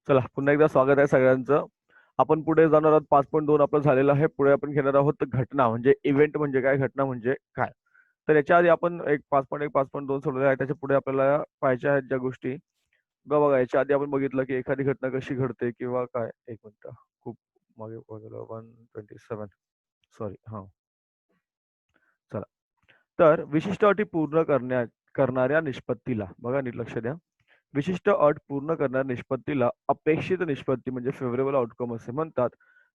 चला पुन्हा एकदा स्वागत आहे सगळ्यांचं. आपण पुढे जाणार आहोत. 5.2 आपलं झालेलं आहे. पुढे आपण घेणार आहोत घटना म्हणजे इव्हेंट म्हणजे काय, घटना म्हणजे काय. तर याच्या आधी आपण एक 5.1 5.2 सोडवले आहे. त्याच्या पुढे आपल्याला पाहायच्या आहेत ज्या गोष्टी. बघा याच्या आधी आपण बघितलं की एखादी घटना कशी घडते किंवा काय. एक मिनिट, खूप मागे वळलो. 127 सॉरी. हा, चला. तर विशिष्ट अटी पूर्ण करणाऱ्या निष्पत्तीला बघा, नीट लक्ष द्या. विशिष्ट अट पूर्ण करणाऱ्या निष्पत्तीला अपेक्षित निष्पत्ती म्हणजे फेवरेबल आउटकम असे म्हणतात.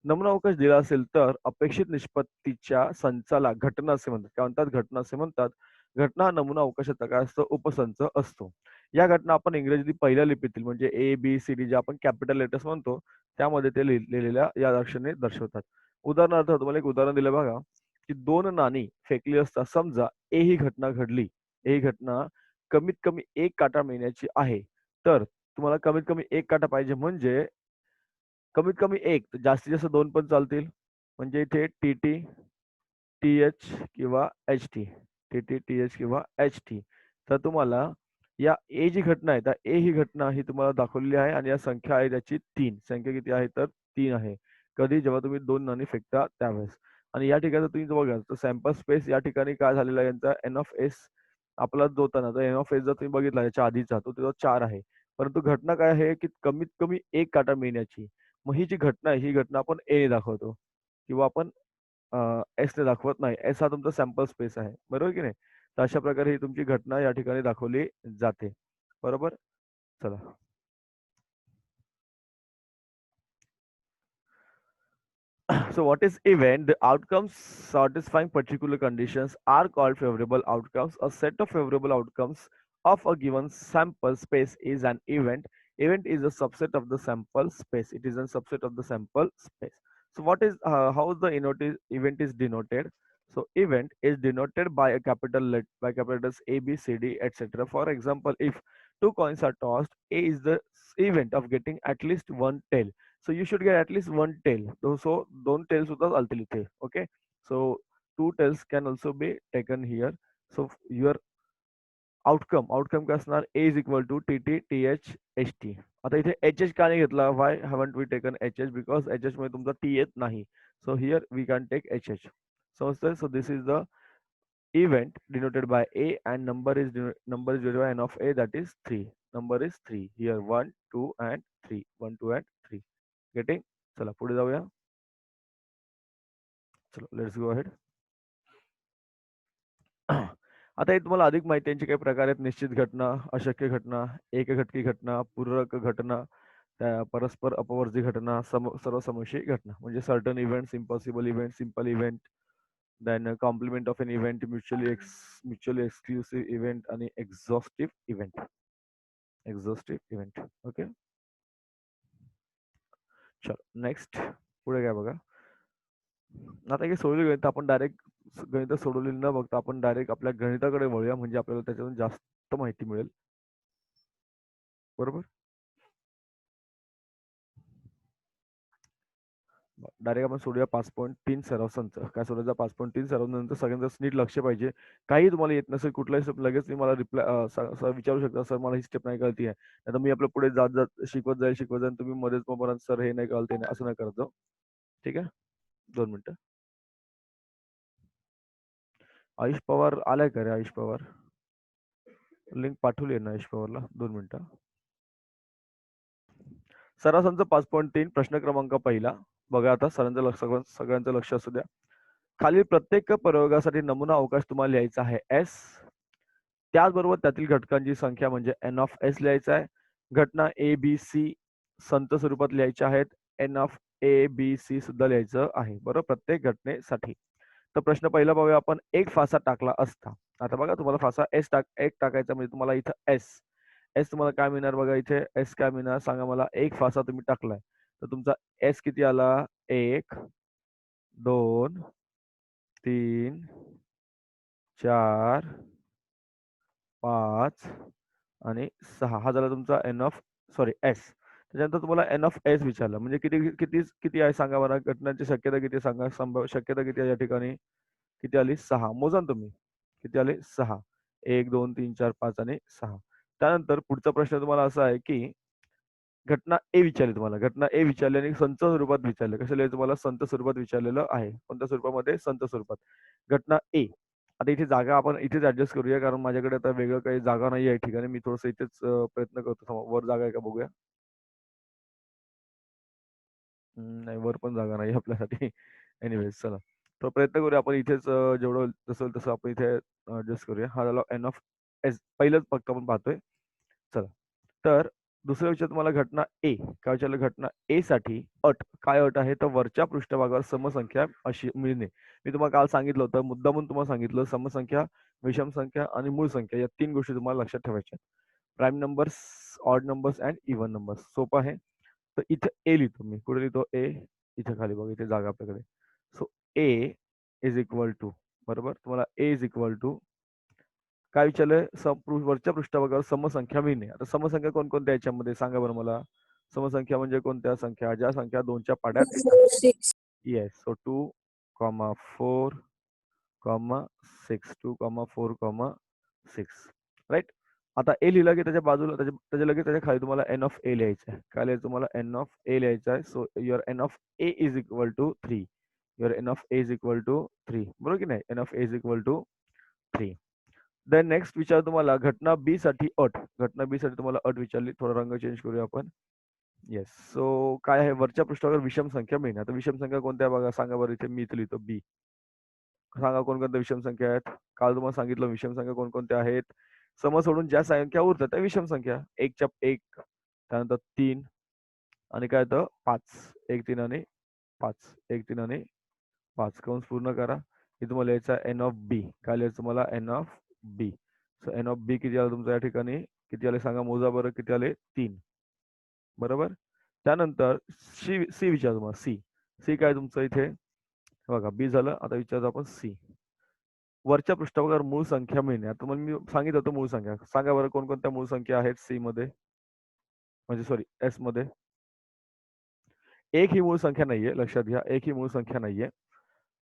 नमुना अवकाश दिला असेल तर अपेक्षित निष्पत्तीच्या संचाला घटना असे म्हणतात. काय म्हणतात? घटना असे म्हणतात. घटना हा नमुना अवकाशाचा काय असतो? उपसंच असतो. या घटना आपण इंग्रजीतील पहिल्या लिपीतील म्हणजे ए बी सी डी जे आपण कॅपिटल लेटर्स म्हणतो त्यामध्ये ते लिहिलेल्या या अक्षराने दर्शवतात. उदाहरणार्थ तुम्हाला एक उदाहरण दिलं बघा, की दोन नाणी फेकली असता समजा ए ही घटना घडली. ए ही घटना कमीत कमी एक काटा मिळण्याची आहे. तर तुम्हाला कमीत कमी एक काटा पाहिजे म्हणजे कमीत कमी एक, जास्तीत जास्त दोन पण चालतील. म्हणजे इथे टी-टी, टी-एच किंवा एच-टी. टी-टी, टी-एच किंवा एच-टी. तर तुम्हाला या ए जी घटना आहे, त्या ए ही घटना ही तुम्हाला दाखवलेली आहे आणि या संख्या आहे त्याची 3. संख्या किती आहे? तर 3 आहे. कधी? जेव्हा तुम्ही 2 नाणी फेकता त्यावेळेस. आणि या ठिकाणी तुम्ही जर बघाल तर सॅम्पल स्पेस या ठिकाणी काय झालेला आहे यांचा एन ऑफ एस आपला जो होता ना, तर एन ऑफ एस जर तुम्ही बघितला याच्या आधीचा तो तिथं 4 आहे. परंतु घटना काय आहे, की कमीत कमी 1 काटा मिळण्याची. मग ही जी घटना आहे, ही घटना आपण ए ने दाखवतो किंवा आपण एस ने दाखवत नाही. एस हा तुमचा सॅम्पल स्पेस आहे. बरोबर की नाही? तर अशा प्रकारे ही तुमची घटना या ठिकाणी दाखवली जाते. बरोबर? चला. So what is event? The outcomes satisfying particular conditions are called favorable outcomes. A set of favorable outcomes of a given sample space is an event. Event is a subset of the sample space. It is a subset of the sample space. So what is how the event is denoted? So event is denoted by a by capital letters A, B, C, D, etc. For example, if two coins are tossed, A is the event of getting at least one tail. So you should get at least one tail. So दोन tails सुद्धा चालतील इथे. Okay. So two tails can also be taken here. So your outcome काय असणार? A is equal to TT, TH, HT. आता इथे HH का नाही घेतला? Why haven't we taken HH? Because HH मध्ये तुमचा T येत नाही. So here we can take HH. So this is the event denoted by A and number is denoted by n of A, that is 3. Number is 3. Here 1, 2 and 3. 1, 2 and 3. Getting? चला पुढे जाऊया. चलो let's go ahead. आता हे तुम्हाला अधिक माहिती यांचे काही प्रकार आहेत. निश्चित घटना, अशक्य घटना, एकघटकी घटना, पूरक घटना, परस्पर अपवर्ती घटना, सर्वसमावेशी घटना. म्हणजे certain events, impossible event, simple event, then complement of an event, mutually exclusive event आणि exhaustive event. Exhaustive event. Okay. चलो नेक्स्ट. पुढे काय बघा. आता हे सोडवली गणित आपण डायरेक्ट गणित सोडवलेली न बघता आपण डायरेक्ट आपल्या गणिताकडे वळूया म्हणजे आपल्याला त्याच्यातून जास्त माहिती मिळेल. बरोबर. डायरेक्ट आपण सोडूया 5.3 सराव संच. काय सोडायचा? 5.3 सराव नंतर सगळ्यांचं नीट लक्ष पाहिजे. काही तुम्हाला येत नसेल कुठलाही स्टेप लगेच तुम्ही मला रिप्लाय विचारू शकता, सर मला ही स्टेप नाही कळती आहे. नाहीतर मी आपल्या पुढे जात जात शिकवत जाईल तुम्ही मध्येच मग परत सर हे नाही कळते नाही असं नाही करत जाऊ. ठीक आहे. 2 मिनिटं. आयुष पवार आलाय का रे? आयुष पवार लिंक पाठवली आहे ना आयुष पवारला? 2 मिनिटं. सरासंच 5.3 प्रश्न क्रमांक पहिला. बघा आता सरांचं लक्ष, सगळ्यांचं लक्ष असू द्या. खालील प्रत्येक प्रयोगासाठी नमुना अवकाश तुम्हाला लिहायचा आहे एस. त्याचबरोबर त्यातील घटकांची संख्या म्हणजे एन ऑफ एस लिहायचा आहे. घटना ए बी सी संत स्वरूपात लिहायच्या आहेत. N of A B C सुद्धा लिहायचं आहे. बरोबर, प्रत्येक घटनेसाठी. तर प्रश्न पहिला बघूया आपण. एक फासा टाकला असता. आता बघा तुम्हाला फासा एक टाकायचा म्हणजे तुम्हाला इथं एस. एस तुम्हाला काय मिळणार बघा इथे? एस काय मिळणार सांगा मला. एक फासा तुम्ही टाकलाय तर तुमचा एस किती आला? 1, 2, 3, 4, 5 आणि 6. हा झाला तुमचा एन ऑफ एस. त्याच्यानंतर तुम्हाला एन ऑफ एस विचारलं म्हणजे किती किती किती आहे सांगा बरं. घटनांची शक्यता किती सांगा. शक्यता किती आहे या ठिकाणी? किती आली? 6. मोजा ना तुम्ही. किती आले? 6. 1, 2, 3, 4, 5 आणि 6. त्यानंतर पुढचा प्रश्न तुम्हाला असा आहे की घटना ए विचारली तुम्हाला, घटना ए विचारली आणि संच स्वरूपात विचारलं. कशाला तुम्हाला संत स्वरूपात विचारलेलं आहे. कोणत्या स्वरूपामध्ये? संत स्वरूपात. घटना ए. आता इथे जागा आपण इथेच ऍडजस्ट करूया, कारण माझ्याकडे आता वेगळं काही जागा नाही आहे ठिकाणी. मी थोडंसं इथेच प्रयत्न करतो. थांबा, वर जागा आहे का बघूया. नाही, वर पण जागा नाही आपल्यासाठी. एनिवेज चला. तर प्रयत्न करूया आपण इथेच जेवढं जसं तसं आपण इथे ऍडजस्ट करूया. हा झाला एन ऑफ एस. पहिलंच फक्त आपण पाहतोय. चला. तर दुसरं विचार तुम्हाला घटना ए. काय विचारलं? घटना ए साठी अट. काय अट आहे? तर वरच्या पृष्ठभागावर समसंख्या अशी मिळणे. मी तुम्हाला काल सांगितलं होतं, मुद्दामून तुम्हाला सांगितलं, समसंख्या, विषम संख्या आणि मूळ संख्या या 3 गोष्टी तुम्हाला लक्षात ठेवायच्या. Prime numbers, odd numbers and even numbers. सोपं आहे. तर इथे ए लिहितो मी. कुठे लिहितो? ए. इथे खाली बघा, इथे जागा आपल्याकडे. So A is equal to, बरोबर, तुम्हाला ए इज इक्वल टू काय विचारलंय? वरच्या पृष्ठभागावर समसंख्या मिळणे. आता समसंख्या कोणकोणत्या याच्यामध्ये सांगा बरं मला. समसंख्या म्हणजे कोणत्या संख्या? ज्या संख्या 2च्या पाड्यात येतात. 6. येस. सो 2, 4, 6. 2, 4, 6. राईट. आता ए लिहिलं की त्याच्या बाजूला त्याच्या लगेच त्याच्या खाली तुम्हाला एन ऑफ ए लिहायचं आहे. काय लिहायचं तुम्हाला? एन ऑफ ए लिहायचं आहे. So your n of A is equal to 3. Your n of A is equal to 3. बरोबर की नाही? N of A is equal to 3. Then next विचार तुम्हाला घटना बी साठी अट. घटना बी साठी तुम्हाला अट विचारली. थोडा रंग चेंज करूया आपण. येस. सो काय आहे? वरच्या पृष्ठावर विषम संख्या मिळणे. आता विषम संख्या कोणत्या बघा, सांगा बरं. इथे मी इथे लिहितो बी. सांगा कोणकोणत्या विषम संख्या आहेत. काल तुम्हाला सांगितलं विषम संख्या कोणकोणत्या आहेत. सम सोडून ज्या संख्या उरतात त्या विषम संख्या. 1च्या 1, त्यानंतर 3 आणि काय येतं 5. 1, 3 आणि 5. 1, 3 आणि 5. कंस पूर्ण करा. हे तुम्हाला लिहायचं एन ऑफ बी. काय लिहायचं तुम्हाला? N of B. So N of B किती आलं तुमचं या ठिकाणी? किती आले सांगा, मोजा बरं किती आले? 3. बरोबर. त्यानंतर सी सी विचार तुम्हाला. सी. सी काय तुमचं इथे बघा. बी झालं. आता विचारतो आपण सी. वरच्या पृष्ठभागावर मूळ संख्या मिळणे. आता मग मी सांगितलं होतं मूळ संख्या. सांगा बरं कोणकोणत्या मूळ संख्या आहेत सी मध्ये, म्हणजे सॉरी एस मध्ये. एक ही मूळ संख्या नाहीये, लक्षात घ्या. एक ही मूळ संख्या नाहीये.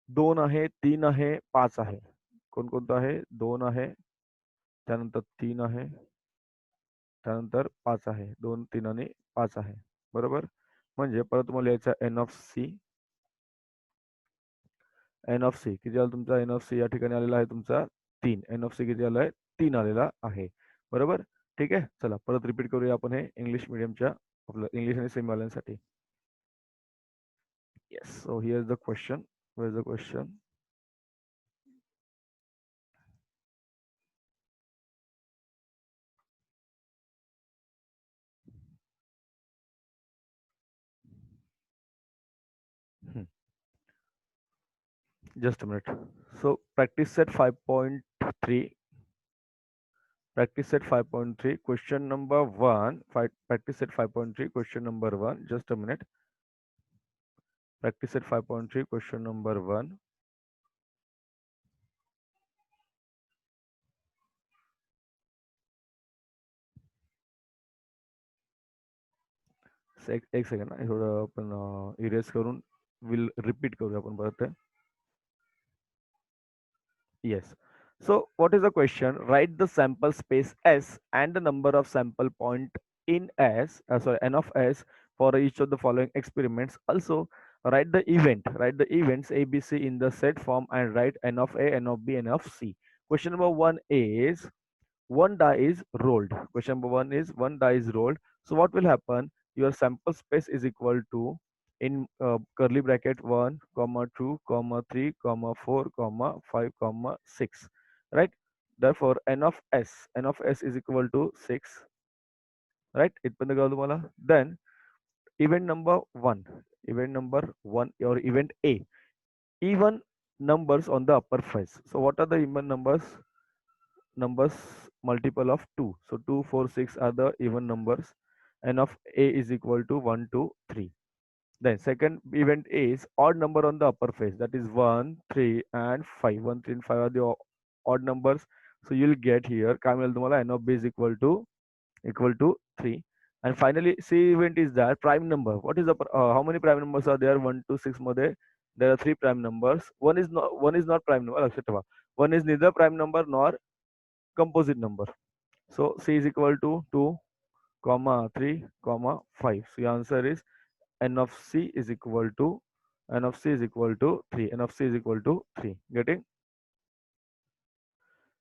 2 आहे, 3 आहे, 5 आहे. कोणकोणतं आहे? 2 आहे, त्यानंतर 3 आहे, त्यानंतर 5 आहे. 2, 3 आणि 5 आहे. बरोबर. म्हणजे परत तुम्हाला लिहायचं N of C. N of C किती आला तुमचा? एन ऑफ सी या ठिकाणी आलेला आहे तुमचा 3. एन ऑफ सी किती आलाय? 3 आलेला आहे. बरोबर. ठीक आहे. चला परत रिपीट करूया आपण हे इंग्लिश मीडियमच्या आपलं इंग्लिश आणि सेमीवाल्यांसाठी. Yes. So here is the question. Where is the question? Just a minute. So practice set 5.3. Practice set 5.3. Question number 1. Practice set 5.3. Question number 1. Just a minute. Practice set 5.3. Question number 1. एक second. थोडं आपण erase करून will repeat करूया आपण परत. Yes. So what is the question? Write the sample space S and the number of sample point in S, sorry, n of S for each of the following experiments. Also write the event, write the events A, B, C in the set form and write n of A, n of B, n of C. Question number 1 is one die is rolled. Question number 1 is one die is rolled. So what will happen? Your sample space is equal to in curly bracket 1, comma 2, comma 3, comma 4, comma 5, comma 6. Right? Therefore, n of s is equal to 6. Right? इथपर्यंत कळलं तुम्हाला? Then event number 1. Event number 1 or event A. Even numbers on the upper face. So what are the even numbers? Numbers multiple of 2. So 2, 4, 6 are the even numbers. N of A is equal to 1, 2, 3. Then second event is odd number on the upper face. That is 1, 3 and 5. 1, 3 and 5 are the odd numbers. So you'll get here N of B is equal to 3. And finally C event is that prime number. What is the how many prime numbers are there? 1 to 6 मध्ये there are 3 prime numbers. One is not prime number. लक्षात ठेवा. One is neither prime number nor composite number. So C is equal to 2, comma 3, comma 5. So your answer is n of c is equal to 3. n of c is equal to 3. Getting?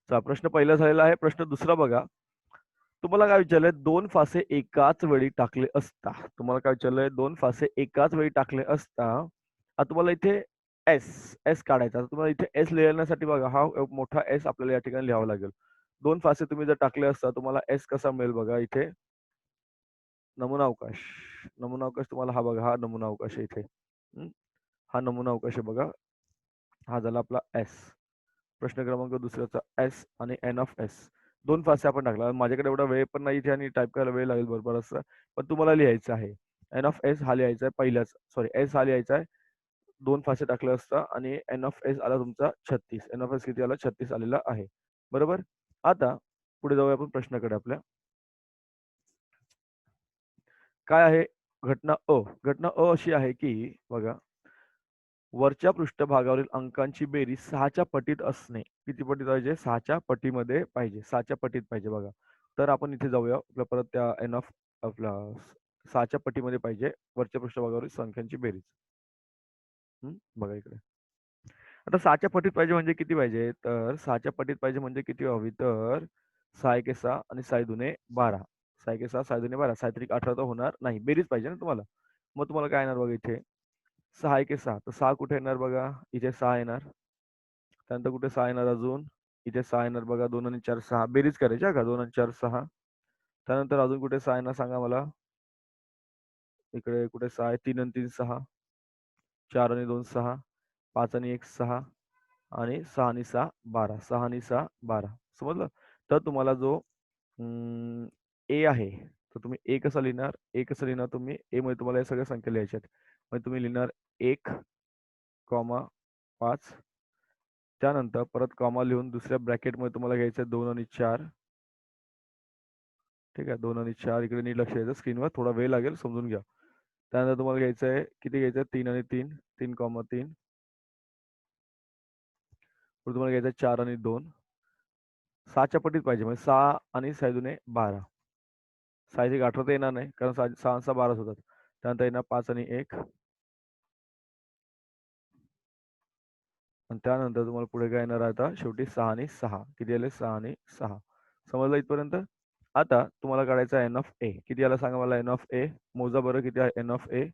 चा प्रश्न पहिला झालेला आहे. प्रश्न दुसरा बघा. तुम्हाला काय विचारलंय? दोन फासे एकाच वेळी टाकले असता. तुम्हाला काय विचारलंय? दोन फासे एकाच वेळी टाकले असता. आता तुम्हाला इथे एस काढायचा. आता तुम्हाला इथे एस लिहिण्यासाठी बघा हा एक मोठा एस आपल्याला या ठिकाणी लिहावा लागेल. दोन फासे तुम्ही जर टाकले असता तुम्हाला एस कसा मिळेल बघा इथे नमुना अवकाश. नमुना अवकाश तुम्हाला हा बघा हा नमुना अवकाश आहे इथे. हा नमुना अवकाश आहे बघा. हा झाला आपला एस. प्रश्न क्रमांक दुसऱ्याचा एस आणि एन ऑफ एस. दोन फासे आपण टाकला. माझ्याकडे एवढा वेळ पण नाही इथे आणि टाईप करायला वेळ लागेल बरोबर असं. पण तुम्हाला लिहायचं आहे. एन ऑफ एस हा लिहायचा आहे पहिल्याच सॉरी एस हा लिहायचा आहे. दोन फासे टाकले असता आणि एन ऑफ एस आला तुमचा 36. एन ऑफ एस किती आला? 36 आलेला आहे. बरोबर. आता पुढे जाऊया आपण प्रश्नाकडे आपल्या. काय आहे घटना अ? घटना अ अशी आहे की बघा वरच्या पृष्ठभागावरील अंकांची बेरीज 6च्या पटीत असणे. किती पटीत पाहिजे? 6च्या पटीमध्ये पाहिजे. 6च्या पटीत पाहिजे बघा. तर आपण इथे जाऊया. आपल्या परत त्या एन ऑफ आपला 6च्या पटीमध्ये पाहिजे वरच्या पृष्ठभागावरील संख्यांची बेरीज. बघा इकडे. आता 6च्या पटीत पाहिजे म्हणजे किती पाहिजे? तर 6च्या पटीत पाहिजे म्हणजे किती व्हावी? तर 6 एके 6 आणि 6 दुने 12. 6 एके 6, 6 दुने 12. 6 त्रिक 18 तर होणार नाही. बेरीज पाहिजे ना तुम्हाला. मग तुम्हाला काय येणार बघा इथे 6 एके 6. तर 6 कुठे येणार बघा? इथे 6 येणार. त्यानंतर कुठे 6 येणार अजून? इथे 6 येणार बघा. 2 आणि 4 6. बेरीज करायची का? 2 आणि 4 6. त्यानंतर अजून कुठे 6 येणार सांगा मला? इकडे कुठे 6 आहे? 3 आणि 3 6. 4 आणि 2 6. 5 आणि 1 6. आणि 6 आणि 6 12. 6 आणि 6 12. समजलं? तर तुम्हाला जो ए आहे तर तुम्ही ए कसा लिहिणार? ए कसं लिहिणार तुम्ही? ए मध्ये तुम्हाला या सगळ्या संख्या लिहायच्या आहेत. म्हणजे तुम्ही लिहिणार 1, 5. त्यानंतर परत कॉमा लिहून दुसऱ्या ब्रॅकेटमध्ये तुम्हाला घ्यायचं 2 आणि 4. ठीक आहे. 2 आणि 4 इकडे नीट लक्ष द्यायचं स्क्रीनवर. थोडा वेळ लागेल समजून घ्या. त्यानंतर तुम्हाला घ्यायचं आहे किती घ्यायचं आहे? 3 आणि 3. 3,3. पुढे तुम्हाला घ्यायचं आहे 4 आणि 2. 6च्या पटीत पाहिजे म्हणजे 6 आणि 6 दुने 12. 6 एक 18 तर येणार नाही कारण 6 6 12 होतात. त्यानंतर येणार 5 आणि 1. आणि त्यानंतर तुम्हाला पुढे काय येणार आता शेवटी 6 आणि 6. किती आले? 6 आणि 6. समजलं इथपर्यंत? आता तुम्हाला काढायचा एन ऑफ ए. किती आला सांगा मला एन ऑफ ए? मोजा बरं किती आहे N of A?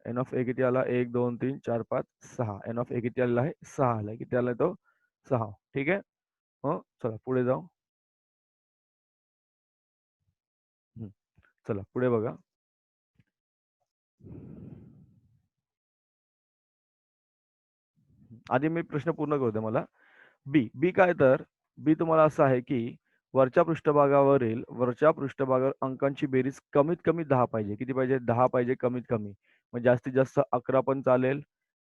N of A किती आला? 1, 2, 3, 4, 5, 6. एन ऑफ ए किती आलेला आहे? 6 आलाय. किती आलाय तो? 6. ठीक आहे? चला पुढे जाऊ. चला पुढे बघा. आधी मी प्रश्न पूर्ण करू द्या मला. बी काय तर बी तुम्हाला असं आहे की वरच्या पृष्ठभागावर अंकांची बेरीज कमीत कमी 10 पाहिजे. किती पाहिजे? 10 पाहिजे कमीत कमी. मग जास्तीत जास्त 11 पण चालेल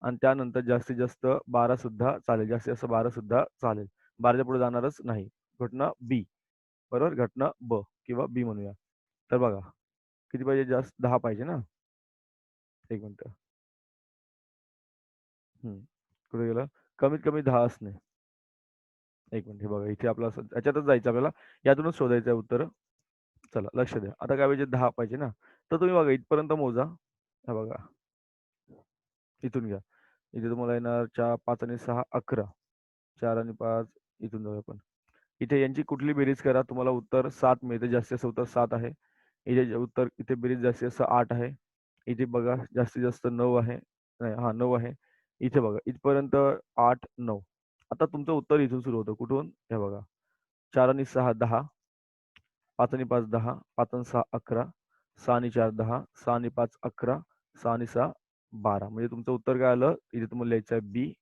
आणि त्यानंतर जास्तीत जास्त 12 सुद्धा चालेल. जास्तीत जास्त 12 सुद्धा चालेल. 12च्या पुढे जाणारच नाही. घटना बी. बरोबर? घटना ब किंवा बी म्हणूया. तर बघा किती पाहिजे? जास्त 10 पाहिजे ना? एक मिनिट. कुठे गेलं? कमीत कमी 10 असणे. एक मिनिट हे बघा इथे आपला याच्यातच जायचं आपल्याला. यातूनच शोधायचं आहे उत्तर. चला लक्ष द्या. आता काय पाहिजे? 10 पाहिजे ना? तर तुम्ही बघा इथपर्यंत मोजा. हे बघा. इथून घ्या. इथे तुम्हाला येणार 4, 5 आणि 6 11. 4 आणि 5 इथून जाऊया आपण. इथे यांची कुठली बेरीज करा तुम्हाला उत्तर 7 मिळते. जास्तीत जास्त उत्तर 7 आहे. इथे उत्तर इथे बेरीज जास्तीत जास्त 8 आहे. इथे बघा जास्तीत जास्त 9 आहे. नाही 9 आहे. इथे बघा इथपर्यंत 8, 9. आता तुमचं उत्तर इथून सुरू होतं. कुठून? हे बघा. 4 आणि 6 10. 5 आणि 5 10. 5 आणि 6 11. 6 आणि 4 10. 6 आणि 5 11. 6 आणि 6 12. म्हणजे तुमचं उत्तर काय आलं? इथे तुम्हाला लिहायचं आहे बी.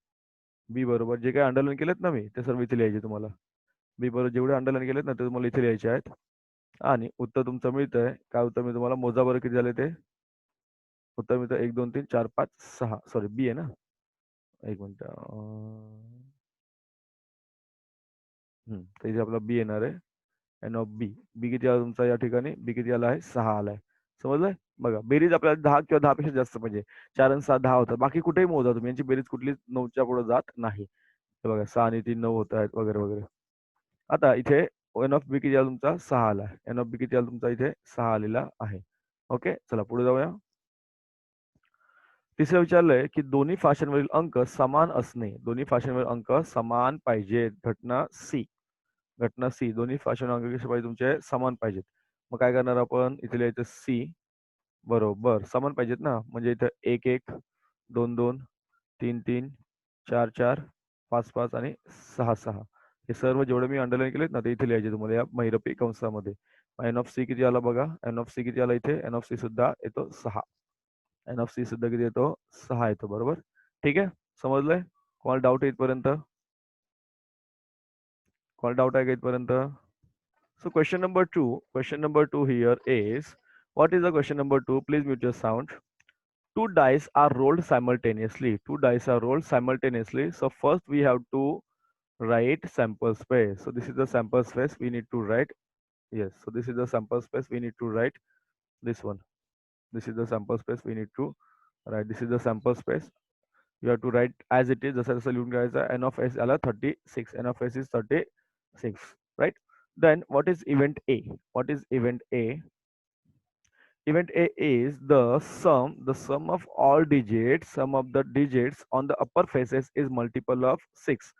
बी बरोबर जे काही अंडरलाईन केलेत ना मी ते सर्व इथे लिहायचे तुम्हाला. बी बरोबर जेवढे अंडरलाईन केलेत ना ते तुम्हाला इथे लिहायचे आहेत. आणि उत्तर तुमचं मिळतंय. काय उत्तर मी तुम्हाला मोजा बरं किती झाले ते? उत्तर मिळतं 1, 2, 3, 4, 5, 6. सॉरी बी आहे ना? एक मिनिट. तर इथे आपला बी येणार आहे. एन ऑफ बी. बी किती आला तुमचा या ठिकाणी? बी किती आला आहे? 6 आलाय. समजलंय? बघा बेरीज आपल्याला 10 किंवा 10 पेक्षा जास्त पाहिजे. 4 आणि 6 10 होतात. बाकी कुठेही मोजा तुम्ही. यांची बेरीज कुठलीच 9च्या पुढे जात नाही. हे बघा 6 आणि 3 9 होत आहेत वगैरे वगैरे. आता इथे एन ऑफ बी किती आला तुमचा 6 आला. एन ऑफ बी किती आला तुमचा इथे 6 आलेला आहे. ओके, चला पुढे जाऊया. तिसरं विचारलंय की दोन्ही फाशांवरील अंक समान असणे. दोन्ही फाशांवरील अंक समान पाहिजेत. घटना सी दोन्ही फाशांवरील अंक कसे पाहिजे तुमचे समान पाहिजेत. मग काय करणार आपण इथे लिहायचं सी बरोबर समान पाहिजेत ना. म्हणजे इथं 1 1 2 2 3 3 4 4 5 5 आणि 6 6 हे सर्व जेवढे मी अंडरलाईन केलेत ना ते इथे लिहायचे तुम्हाला या महिरपी कंसामध्ये. एन ऑफ सी किती आला बघा. एन ऑफ सी किती आला इथे. एन ऑफ सी सुद्धा येतो 6. एन ऑफ सी सुद्धा किती येतो 6 येतो. बरोबर ठीक आहे. समजलंय. कोणाला डाऊट आहे इथपर्यंत. कोणाला डाऊट आहे का इथपर्यंत. So question number two here is, what is the question number two? Please mute your sound. Two dice are rolled simultaneously. Two dice are rolled simultaneously. So first we have to write sample space. So this is the sample space we need to write. Yes. So this is the sample space we need to write this one. This is the sample space we need to write. This is the sample space. You have to write as it is. जसं जसं लिहून घ्यायचं. N of S आला 36. N of S is 36. Right? Then what is event A? What is event A? Event A is the sum of all digits, sum of the digits on the upper faces is multiple of 6.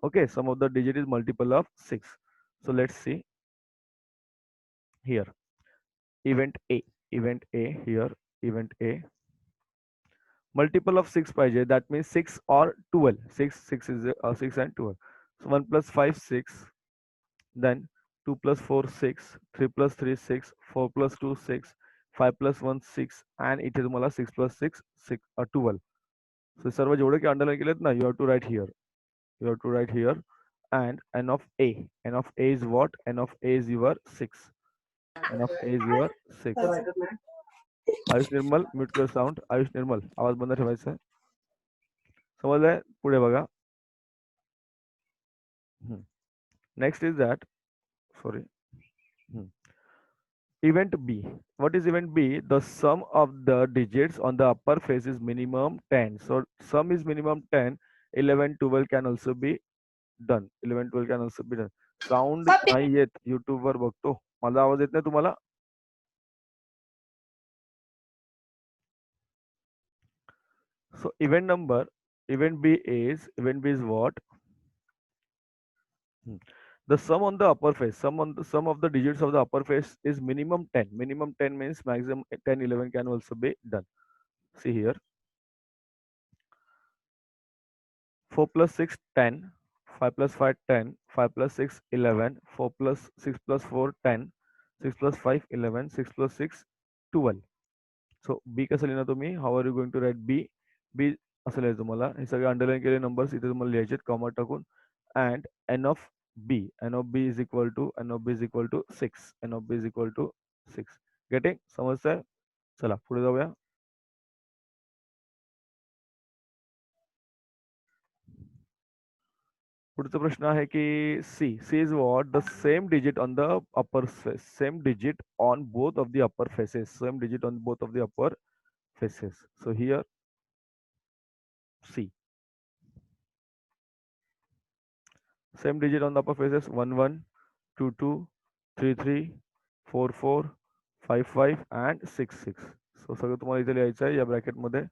Okay, sum of the digit is multiple of 6. So let's see here. Event A, event A here, event A. Multiple of 6 paije, that means 6 or 12. 6 is 6 and 12. So 1 plus 5, 6. Then 2 plus 4, 6. 3 plus 3, 6. 4 plus 2, 6. 5 plus 1, 6. And it is मला 6 plus 6, 12. So सर्व जेवढे की underline केलेत ना, you have to write here. You have to write here. And n of A. N of A is what? N of A is your 6. N of A is your 6. Ayush Nirmal mute कर sound. Ayush निर्मल आवाज बंद ठेवायचा आहे. समजलंय. पुढे बघा. Next is that sorry event B. What is event B? The sum of the digits on the upper face is minimum 10. So sum is minimum 10. 11, 12 can also be done. 11, 12 can also be done. Sound नाही येत. YouTube वर बघतो. माझा आवाज येत नाही तुम्हाला. So event B is what? The sum on the upper face, sum of the digits of the upper face is minimum 10. Minimum 10 means maximum 10, 11 can also be done. See here. 4 plus 6, 10. 5 plus 5, 10. 5 plus 6, 11. 4 plus 6 plus 4, 10. 6 plus 5, 11. 6 plus 6, 12. So B कसं लिहिणार तुम्ही. How are you going to write B? B असं लिहायचं तुम्हाला. हे सगळे underline केलेले numbers इथे तुम्हाला लिहायचे कॉमा टाकून. And n of B. N of B is equal to 6. N of B is equal to 6. Getting? समजतंय? चला पुढे जाऊया. पुढचा प्रश्न आहे की C is what the same digit on the upper face. Same digit on both of the upper faces. Same digit on both of the upper faces. So here C. Same digit on the upper faces 1 1, 2 2, 3 3, 4 4, 5 5 and 6 6. So सगळं तुम्हाला इथे लिहायचं आहे या bracket मध्ये.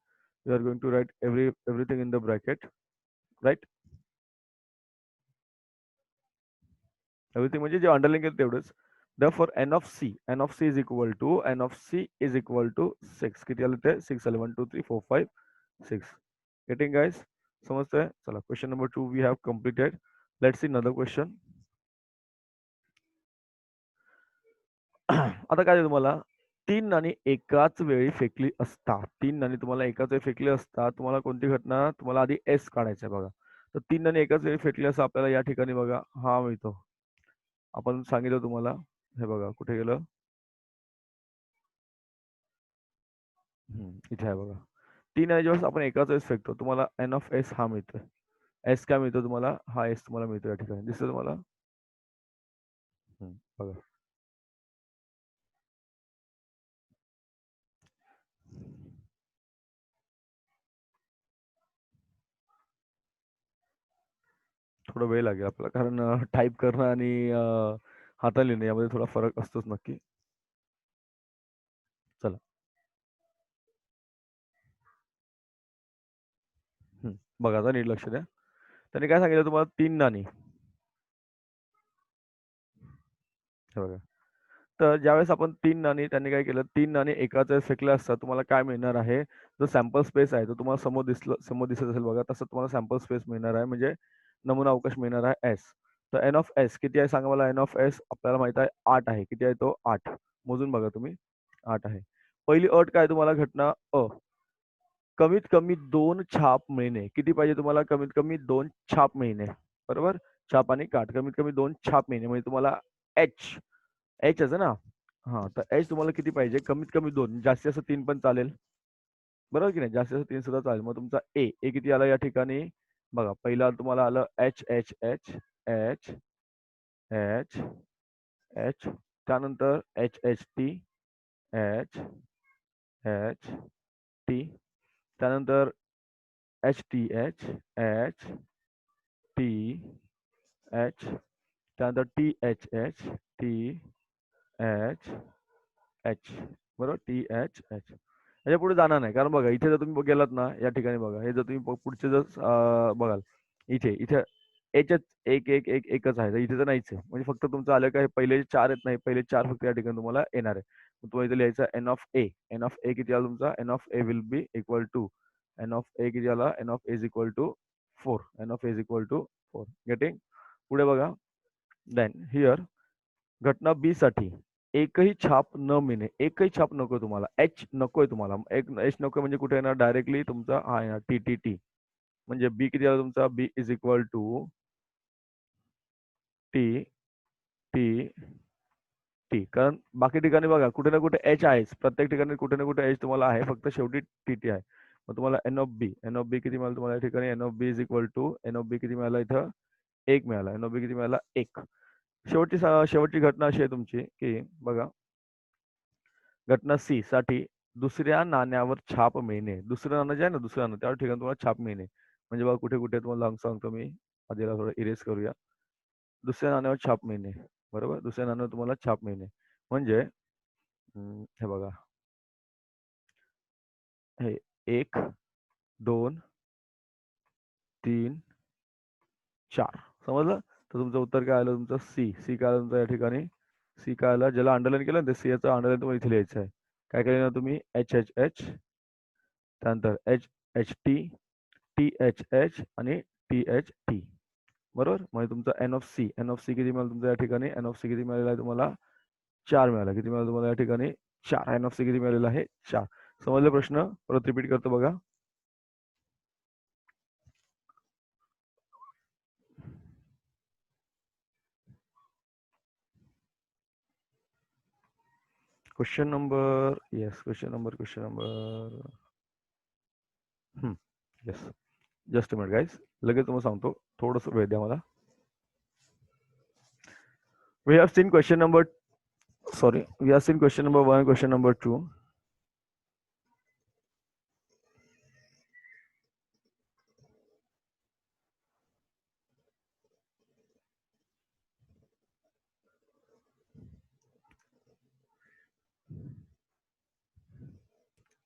You are going to write everything in the bracket, right? Everything म्हणजे जे underline केलं तेवढंच. Therefore n of c is equal to 6. किती आलं ते 6 आले. 1 2 3 4 5 6. Getting guys? समजतंय. चला question number 2 we have completed. Let's see another question. आता काय तुम्हाला 3 नाणी एकाच वेळी फेकली असता. 3 नाणी तुम्हाला एकाच वेळी फेकली असता. तुम्हाला कोणती घटना. तुम्हाला आधी एस काढायचं आहे बघा. तर 3 नाणी एकाच वेळी फेकली असं आपल्याला या ठिकाणी बघा हा मिळतो. आपण सांगितलं तुम्हाला. हे बघा कुठे गेलं. इथे आहे बघा. 3 नाणी जेव्हा आपण एकाच वेळेस फेकतो तुम्हाला एन ऑफ एस हा मिळतोय. एस काय मिळतो तुम्हाला. हा एस तुम्हाला मिळतो या ठिकाणी. दिसतं तुम्हाला. बघा थोडा वेळ लागेल आपला कारण टाईप करणं आणि हाताने लिहिणे यामध्ये थोडा फरक असतोच नक्की. चला. बघा आता नीट लक्ष द्या. त्यांनी काय सांगितलं तुम्हाला 3 नाणी. हे बघा. तर ज्यावेळेस आपण 3 नाणी त्यांनी काय केलं, 3 नाणी एकाच वेळेस फेकले असतात, तुम्हाला काय मिळणार आहे, जो सॅम्पल स्पेस आहे, तो तुम्हाला समोर दिसत असेल बघा, तसं तुम्हाला सॅम्पल स्पेस मिळणार आहे, म्हणजे नमुना अवकाश मिळणार आहे एस. तर एन ऑफ एस किती आहे सांगा मला? एन ऑफ एस आपल्याला माहित आहे 8 आहे. किती आहे तो? 8. मोजून बघा तुम्ही. 8 आहे. पहिली अट काय तुम्हाला घटना अ, कमीत कमी 2 छाप मिळणे. किती पाहिजे तुम्हाला? कमीत कमी 2 छाप मिळणे. बरोबर? छाप आणि काठ. कमीत कमी 2 छाप मिळणे म्हणजे तुम्हाला एच. एचच आहे ना? हां, तर एच तुम्हाला किती पाहिजे? कमीत कमी 2, जास्तीत जास्त 3 पण चालेल. बरोबर की नाही? जास्तीत जास्त 3 सुद्धा चालेल. मग तुमचा ए. ए किती आला या ठिकाणी? बघा, पहिला तुम्हाला आलं H, H, H, H, H, H. त्यानंतर H, H, T, H, H, T. त्यानंतर H, T, H, H, T, H. त्यानंतर T, H, H, T, H, H. बरोबर? T, H, H. याच्या पुढे जाणार नाही. कारण बघा, इथे जर तुम्ही गेलात ना, या ठिकाणी बघा, हे जर तुम्ही पुढचे जर बघाल, इथे एचच एक, एक, एक, एकच आहे. तर इथे तर नाहीच आहे. म्हणजे फक्त तुमचं आलं काय, पहिले 4 येत नाही. पहिले 4 फक्त या ठिकाणी तुम्हाला येणार आहे. मग तुम्हाला इथे लिहायचं N of A. N of A किती आला तुमचा? N of A will be equal to N of A किती आला? N of A is equal to 4. N of A is equal to 4. Getting? पुढे बघा. देन हिअर घटना बी साठी एकही छाप न मिळणे. एकही छाप नको तुम्हाला. एच नकोय तुम्हाला. एक एच नको म्हणजे कुठे येणार? डायरेक्टली तुमचा हा येणार टी, टी, टी. म्हणजे बी किती आला तुमचा? B is equal to T, T, T. कारण बाकी ठिकाणी बघा कुठे ना कुठे एच आहेच. प्रत्येक ठिकाणी कुठे ना कुठे एच तुम्हाला आहे. फक्त शेवटी टी, टी आहे. मग तुम्हाला N of B. N of B किती मिळालं तुम्हाला या ठिकाणी? N of B is equal to N of B किती मिळाला इथं? 1 मिळाला. एन ऑफ बी किती मिळाला? 1. शेवटची घटना अशी आहे तुमची, की बघा, घटना सी साठी दुसऱ्या नाण्यावर छाप मिळणे. दुसरं नाणं जे आहे ना, दुसरं नाणं, त्या ठिकाणी तुम्हाला छाप मिळणे. म्हणजे बघा कुठे कुठे तुम्हाला सांगतो मी. आधीला थोडं इरेज करूया. दुसऱ्या नाण्यावर छाप मिळणे. बरोबर? दुसऱ्या नाण्यावर तुम्हाला छाप मिळणे. म्हणजे हे बघा, हे 1, 2, 3, 4. समजलं? तर तुमचं उत्तर काय आलं? तुमचं सी. सी काय आलं तुमचं या ठिकाणी? सी काय आलं? ज्याला अंडरलाईन केलं ना, ते सी याचं अंडरलाईन तुम्हाला इथे लिहायचं आहे. काय केलं ना तुम्ही? H, H, H. त्यानंतर H, H, T, T, H, H आणि टी, एच, टी. बरोबर? म्हणजे तुमचा N of C. N of C किती मिळालं तुमच्या या ठिकाणी? एन ऑफ सी किती मिळालेला आहे तुम्हाला? 4 मिळाला. किती मिळालं तुम्हाला या ठिकाणी? 4. एन ऑफ सी किती मिळालेला आहे? 4. समजलं प्रश्न? परत रिपीट करतो बघा. Question number yes. Question number yes. Just a minute guys. लगेच तुम्हाला सांगतो. थोडंसं वेळ द्या मला. We have seen question number, sorry, we have seen question number 1, question number 2.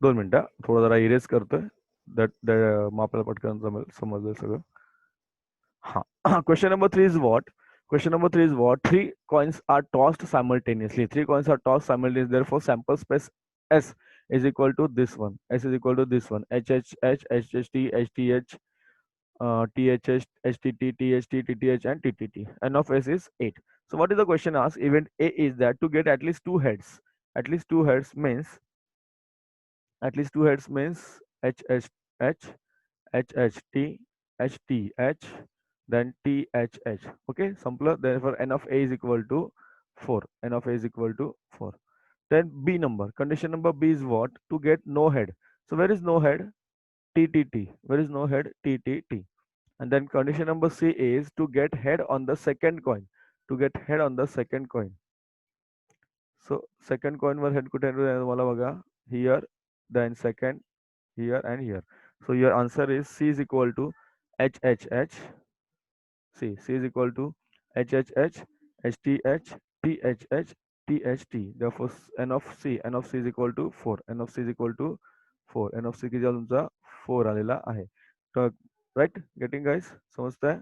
दोन मिनिटं थोडं जरा इरेज करतोय. दॅट मग आपल्याला पटकन समजलं सगळं. हा. Question number 3 is what? Question number 3 is what? Three coins are tossed simultaneously. Three coins are tossed simultaneously. Therefore, sample space S is equal to this one. S is equal to this one. H, H, H, H, H, T, H, T, H, T, H, H, H, T, T, T, H, T, T, T, H, and T, T, T. N of S is 8. So, what is the question asked? Event A is that to get at least two heads. At least two heads means H, H, H, H, H, T, H, T, H, then T, H, H. Okay, simpler. Therefore, N of A is equal to 4. N of A is equal to 4. Then B number. Condition number B is what? To get no head. So, where is no head? T, T, T. Where is no head? T, T, T. And then condition number C is to get head on the second coin. To get head on the second coin. So, second coin वर head कुठे आहे तुम्हाला बघा. Here, then second, here and here. So, your answer is C is equal to H, H, H. C is equal to H, H, H, H, T, H, THH THT, therefore n of c is equal to 4, n of c is equal to 4, n of c किती आला तुमचा 4 आलेला आहे. तर right, getting guys, समजतंय.